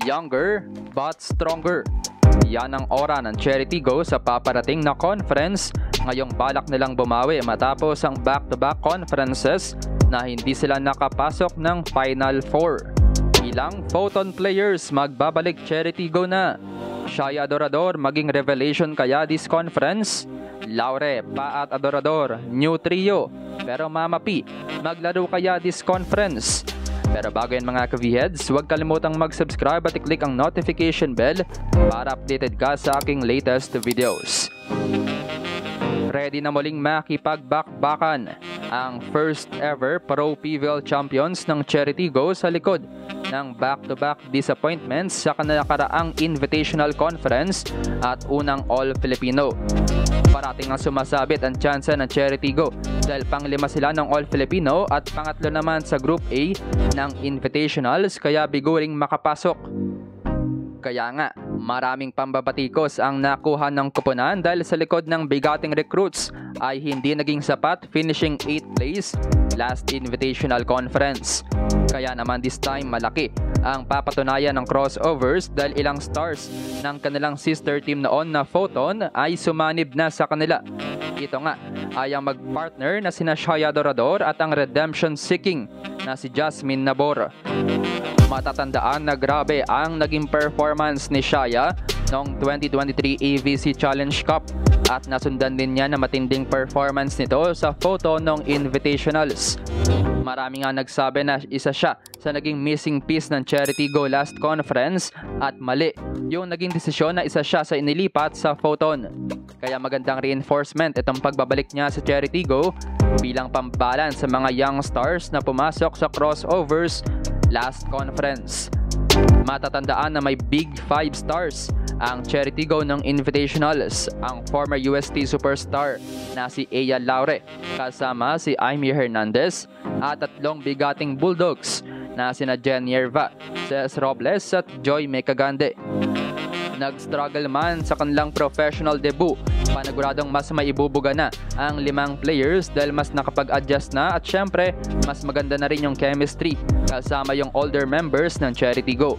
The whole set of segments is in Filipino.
younger but stronger. Yan ang aura ng Charity Go sa paparating na conference. Ngayong balak nilang bumawi matapos ang back-to-back conferences na hindi sila nakapasok ng Final Four. Ilang Photon players magbabalik Charity Go na. Shaya Adorador maging revelation kaya this conference? Laure, Pa at Adorador, new trio. Pero Mama P, maglaro kaya this conference? Pero bago yan mga ka-V-Heads, huwag kalimutang mag-subscribe at i-click ang notification bell para updated ka sa aking latest videos. Ready na muling makipagbakbakan ang first ever Pro PVL champions ng Charity Go sa likod ng back-to-back disappointments sa kanakaraang Invitational Conference at unang All-Filipino. Parating ang sumasabit ang tsansa ng Charity Go dahil pang-5 sila ng All-Filipino at pangatlo naman sa Group A ng Invitationals kaya biguring makapasok. Kaya nga, maraming pambabatikos ang nakuha ng kupunan dahil sa likod ng bigating recruits ay hindi naging sapat, finishing 8th place last Invitational Conference. Kaya naman this time malaki ang papatunayan ng crossovers dahil ilang stars ng kanilang sister team noon na Photon ay sumanib na sa kanila. Ito nga ay ang mag-partner na sina Shaya Adorador at ang redemption seeking na si Jasmine Nabor. Matatandaan na grabe ang naging performance ni Shaya noong 2023 AVC Challenge Cup at nasundan din niya na matinding performance nito sa Photon noong Invitationals. Marami nga nagsabi na isa siya sa naging missing piece ng Charity Go last conference at mali yung naging desisyon na isa siya sa inilipat sa Photon. Kaya magandang reinforcement itong pagbabalik niya sa Charity Go bilang pambalance sa mga young stars na pumasok sa crossovers last conference. Matatandaan na may big 5 stars ang Charity Go ng Invitationals, ang former UST superstar na si Aya Laure kasama si Aimee Hernandez at tatlong bigating Bulldogs na sina Jen Yerva, Ces Robles at Joy Mecagande. Nag-struggle man sa kanilang professional debut, paniguradong mas maibubuga na ang 5 players dahil mas nakapag-adjust na at syempre mas maganda na rin yung chemistry kasama yung older members ng Charity Go.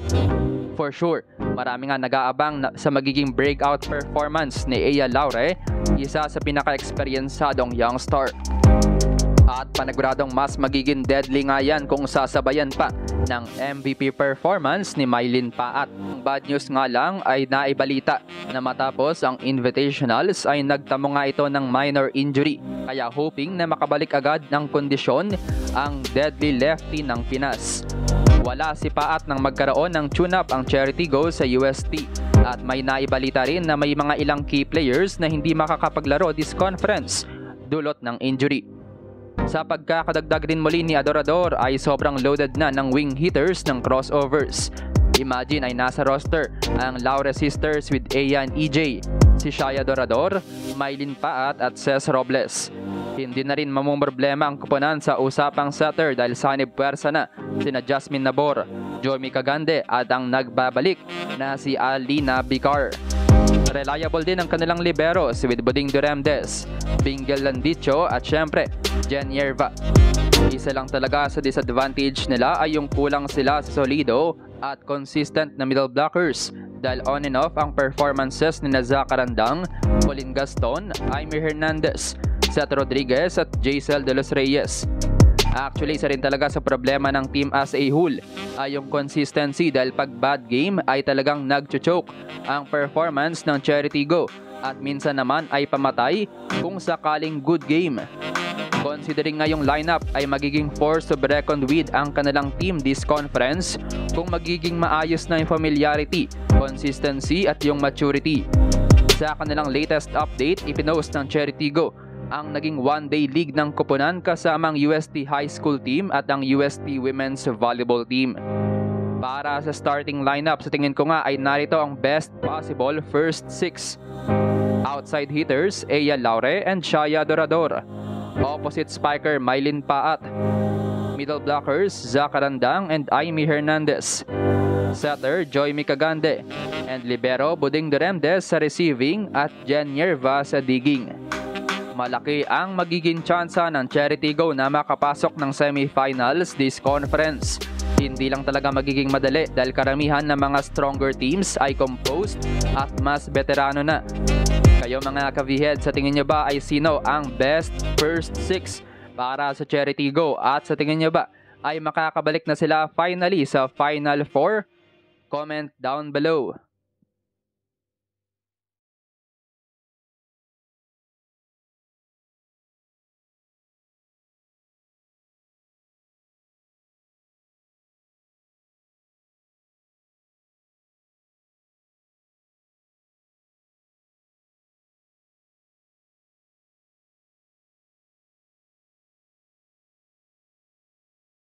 For sure, marami nga nag-aabang sa magiging breakout performance ni Aya Laure, isa sa pinaka-experyensadong young star. At paniguradong mas magiging deadly nga yan kung sasabayan pa ng MVP performance ni Mylene Paat. Ang bad news nga lang ay naibalita na matapos ang Invitationals ay nagtamo nga ito ng minor injury. Kaya hoping na makabalik agad ng kondisyon ang deadly lefty ng Pinas. Wala si Paat nang magkaroon ng tune-up ang Charity Go sa UST. At may naibalita rin na may mga ilang key players na hindi makakapaglaro this conference dulot ng injury. Sa pagkakadagdag rin muli ni Adorador ay sobrang loaded na ng wing hitters ng crossovers. Imagine ay nasa roster ang Laure Sisters with Aya and EJ, si Shaya Adorador, Mylene Paat at Ces Robles. Hindi na rin mamumroblema ang kupunan sa usapang setter dahil sanib puwersa na sina Jasmine Nabor, Joy Mecagande at ang nagbabalik na si Alina Bicar. Reliable din ang kanilang liberos with Buding Duremdes, Bingel Landicho at syempre Jen Yerva. Isa lang talaga sa disadvantage nila ay yung kulang sila sa solido at consistent na middle blockers dahil on and off ang performances ni Zach Arandang, Pauline Gaston, Aimee Hernandez, Seth Rodriguez at Jacel De Los Reyes. Actually, isa rin talaga sa problema ng team as a whole ay yung consistency dahil pag bad game ay talagang nagcho-choke ang performance ng Charity Go at minsan naman ay pamatay kung sakaling good game. Considering nga yung lineup ay magiging force to be reckoned with ang kanilang team this conference kung magiging maayos na yung familiarity, consistency at yung maturity. Sa kanilang latest update, ipinost ng Charity Go ang naging one-day league ng kupunan kasama ang UST High School team at ang UST Women's Volleyball team. Para sa starting lineup, sa tingin ko nga ay narito ang best possible first 6. Outside hitters, Aya Laure and Shaya Adorador. Opposite spiker, Mylene Paat. Middle blockers, Zach Arandang and Aimee Hernandez. Setter, Joy Mecagande. And libero, Buding Duremdes sa receiving at Jen Yerva sa digging. Malaki ang magiging tsansa ng Charity Go na makapasok ng semifinals this conference. Hindi lang talaga magiging madali dahil karamihan ng mga stronger teams ay composed at mas veterano na. Kayo mga ka-V-Head, sa tingin nyo ba ay sino ang best first 6 para sa Charity Go? At sa tingin nyo ba ay makakabalik na sila finally sa Final 4? Comment down below.